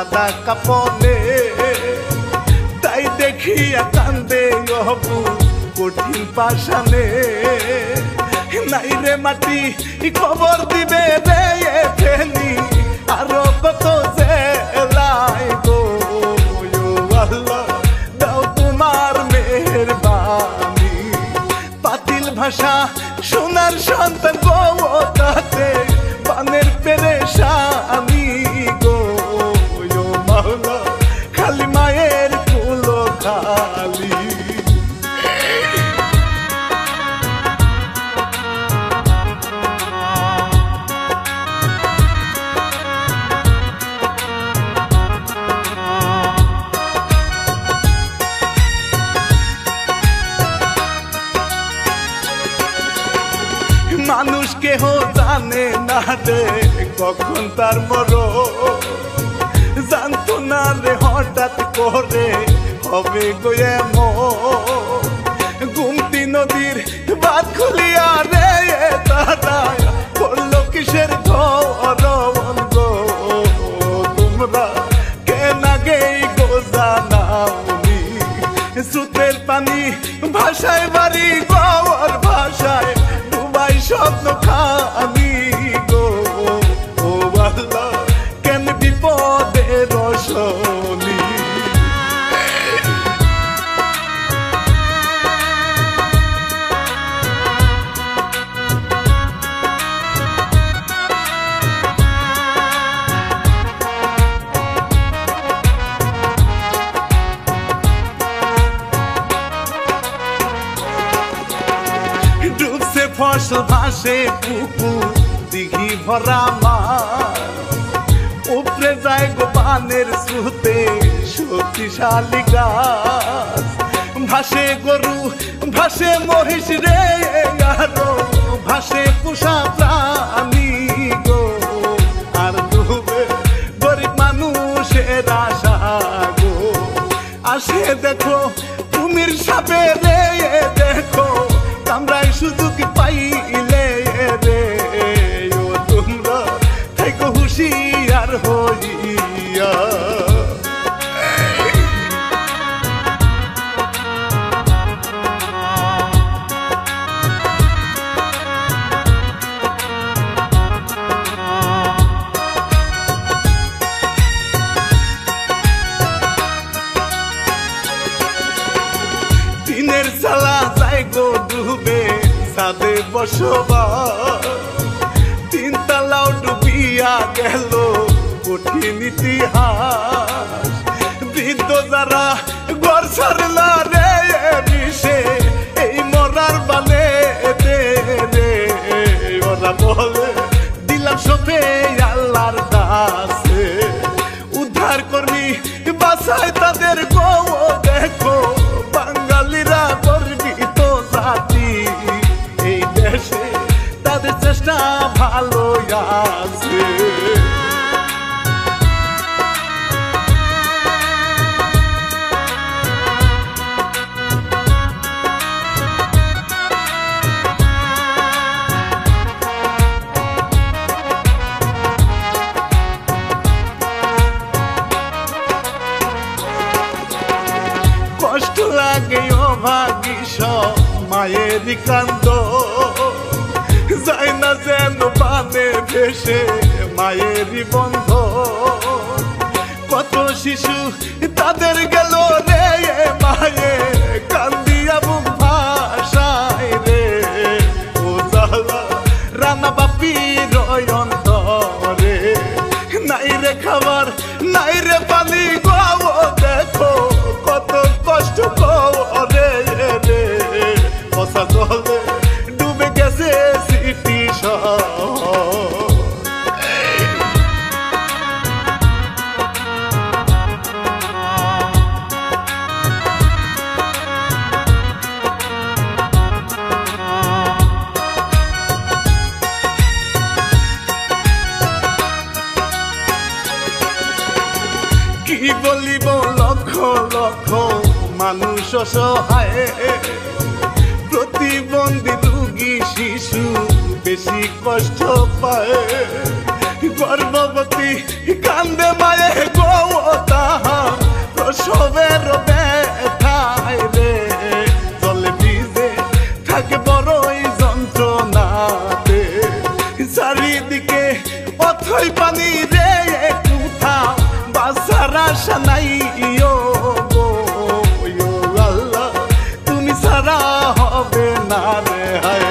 সাদা কাপনে তাই দেখিয়া কান্দে অবু কঠিন পাশানে নাই রে মাটি খবর দিবে রে ফেনি আরো কত জেলায় গো আল্লাহ দাও তোমার মেহেরবানি পাতিল ভাষা সোনার সন্তান গো তাতে বানের পেরেশানি গো মাওলা খালি মায়ের কুলো খালি মানুষ কেহ জানে না রে কখন তার মরণ জানতো না রে হঠাৎ করে হবে গো এমন গুমতি নদীর বাঁধ খুলিয়া রে তারা করলো কিসের ধরন গো তোমরা কেন আগেই গো জানাওনি স্রোতের পানি ভাষায় বাড়ি গওয়ার ভাষায় স্বপ্ন খানি গো ও আল্লাহ কেন বিপদে রসনি ফসল ভাসে পুকুর দিঘি ভরা মাছ উপরে যায় গোপানের স্রোতে শক্তিশালী গাছ ভাসে গরু ভাসে মহিষ রে আরো ভাসে পোষা প্রাণী গো আর ডুবে গরিব মানুষের আশা গো আসে দেখো তুমির সাপে রে দেখো আমরাই সুযোগ পাইলে রে ও তোমরা থেকো হুঁশিয়ার হইয়া দিনের চালা যায় গো ডুবে সাদে বসবাস তিনতলাও ডুবিয়া গেল কঠিন ইতিহাস বৃদ্ধ যারা ঘর ছাড়লা রে মিশে এই মরার বালে রে ওরা বলে দিলাম সবে আল্লাহর কাছে উদ্ধার করবি বাসায় তাদের গো দেখো বাঙালিরা গর্বিত জাতি এই দেশে তাদের চেষ্টা ভালো আছে কষ্ট লাগে অভাগী সব মায়ের কান্দ যায় না যেন পানে ভেসে মায়েরই বন্ধ কত শিশু তাদের গেল রে মায়ে কান্দিয়া বুক ভাষায় রে ও জালা রানা বাপির অন্তরে নাই রে খাবার নাই রে পানি গো দেখো কত কষ্ট করে রে বসা জলে ডুবে গেছে সিটি শহর কি বলিব লক্ষ লক্ষ মানুষ অসহায় প্রতিবন্ধী রোগী শিশু বেশি কষ্ট পায় গর্ভবতী কান্দে মায়ে গো তাহা প্রসবের ব্যথায় রে জলে ভিজে থাকে বড়ই যন্ত্রণাতে চারিদিকে অথই পানি রে কোথাও বাঁচার আশা নাই ইয়ো গো ইয়ো আল্লাহ তুমি ছাড়া হবে না রে হায়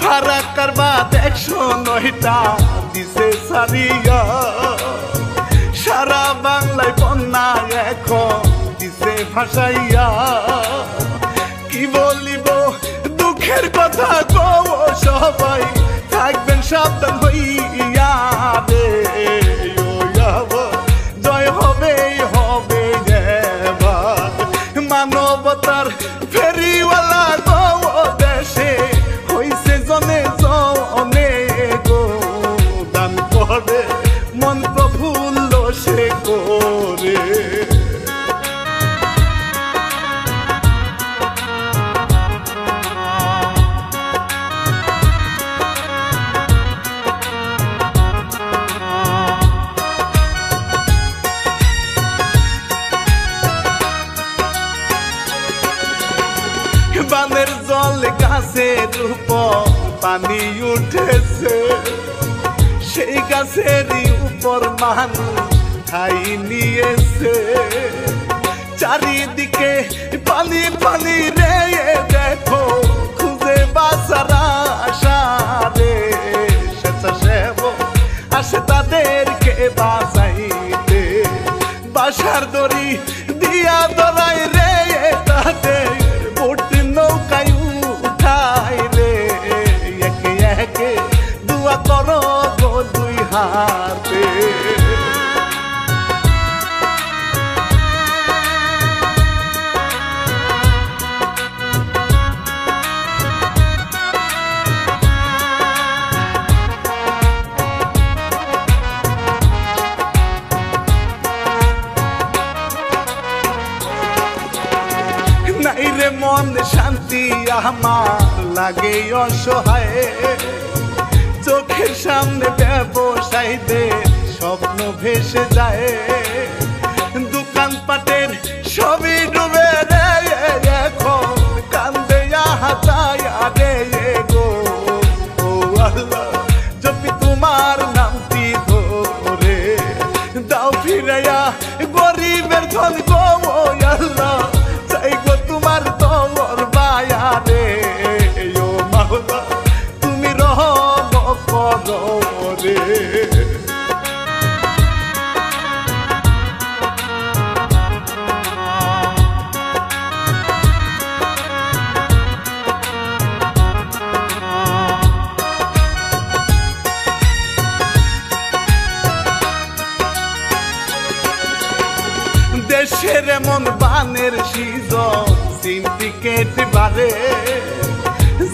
ভাড়া করবা 109টা দিছে সারিয়া সারা বাংলায় বন্যা এখন দিছে ভাসাইয়া কি বলিব দুঃখের কথা গো সবাই থাকবেন সাবধান হইয়া রে জয় হবে হবে এবার মানবতার ফেরিওয়ালা গো দেশে জনে জনে গো দান করে মন প্রফুল্ল সে করে বানের জল গাছের উপর পানি উঠেছে সেই গাছেরই উপর মানুষ ঠাই নিয়েছে চারিদিকে পানি পানি রে দেখো খুঁজে বাঁচার আশা রে স্বেচ্ছাসেবক আসে তাদেরকে বাঁচাইতে বাসার দড়ি দিয়া ধরাই রে তাদের নৌকায় উঠাই রে একে একে দুয়া করো গো দুই হাতে নাই রে মন শান্তি আমার লাগে অসহায় চোখের সামনে ব্যবসায়ীদের স্বপ্ন ভেসে যায় দোকানপাটের সবই ডুবে রে এখন কান্দে যায় রে গো ও আল্লাহ যদি তোমার নামটি ধরে দাও ফিরাইয়া গরিবের ধন গো আল্লাহ চাই গো তোমার দর বায়া রে ও মাওলা তুমি রহম করো রে দেশের এমন বানের সিজন সিন্ডিকেট বারে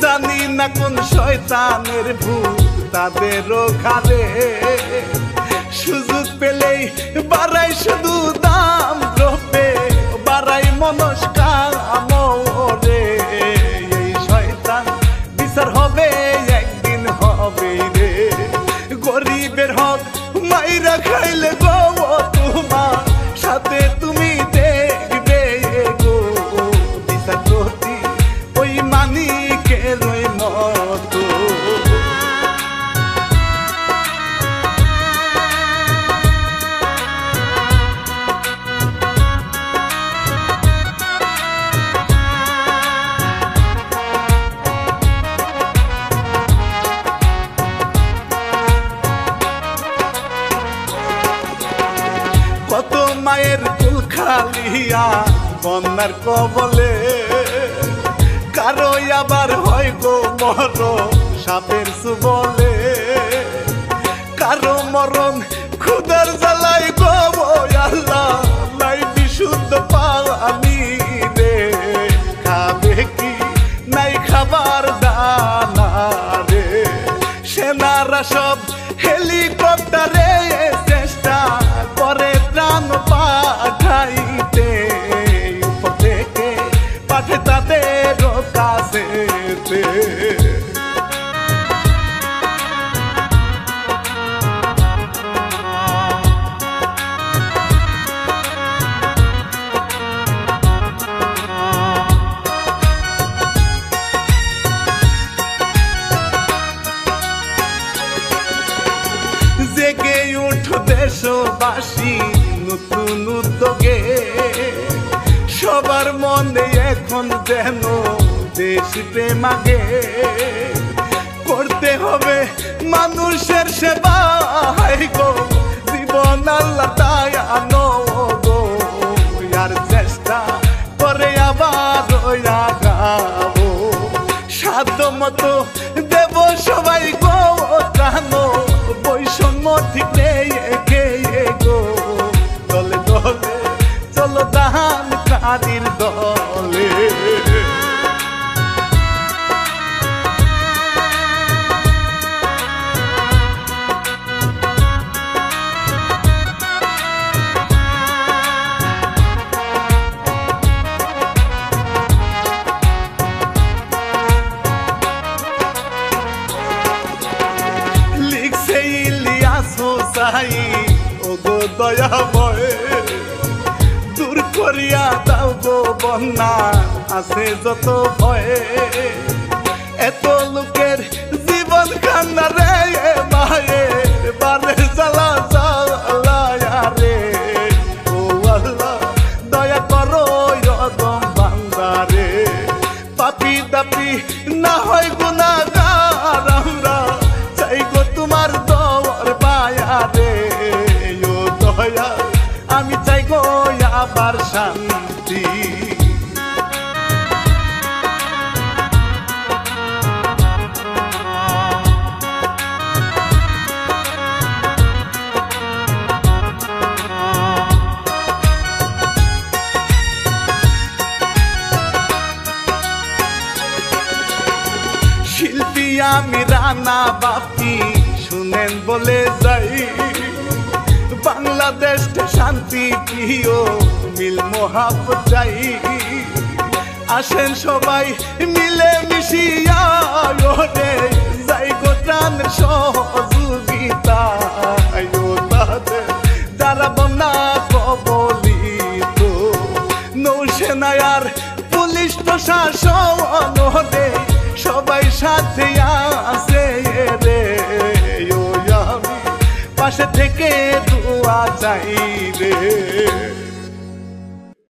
জানি না কোন শয়তানের ভূত তাদেরও ঘাড়ে সুযোগ পেলেই বাড়াই শুধু দাম দ্রব্যে বাড়াই মনস্কাম রে এই শয়তান বিচার হবে একদিন হবে রে গরিবের হক মাইরা খাইলে গো তোমার সাথে তুমি দেখবে গো বিচার করতি ওই মানিকের ওই মতো কত মায়ের কুল খালিয়া বন্যার কবলে কারো আবার হয় গো মর সাপের সুবলে কারো মরণ খুদার জ্বালাই গো আল্লাহ নাই বিশুদ্ধ পানি রে খাবে কি নাই যেন দেশ প্রেম আগে করতে হবে মানুষের সেবা গো জীবন আল্লাহ দায়ানো গো আর চেষ্টা করে আবার গাবো সাধ্য মতো দেব সবাই গো জানো বৈষম্য ঠিক নেই গো দলে দলে চলো দানকারীর দলে ওগো দয়াময় দূর করিয়া দাও গো বন্যা আছে যত ভয়ে এত লোকের জীবন কান্না রে মায়ে বারে জ্বালা জ্বালায়া রে ও আল্লাহ দয়া করো দম বান্দারে পাপি দাপি না হয় গুনাহগার আমরা চাই গো তোমার দর পায়া রে ও দয়া আমি চাই গো আবার শান্তি শিল্পী আমি রানা বাপি শুনেন বলে যাই বাংলাদেশ শান্তি প্রিয় মিল মোহাব্বত চাই আসেন সবাই মিলে মিশিয়া রে যাই গো প্রাণের সহযোগিতা তাদের যারা বন্যা কবলিত নৌসেনা আর পুলিশ প্রশাসন রে সবাই সাথে আছে রে আমি পাশে থেকে দোয়া চাই রে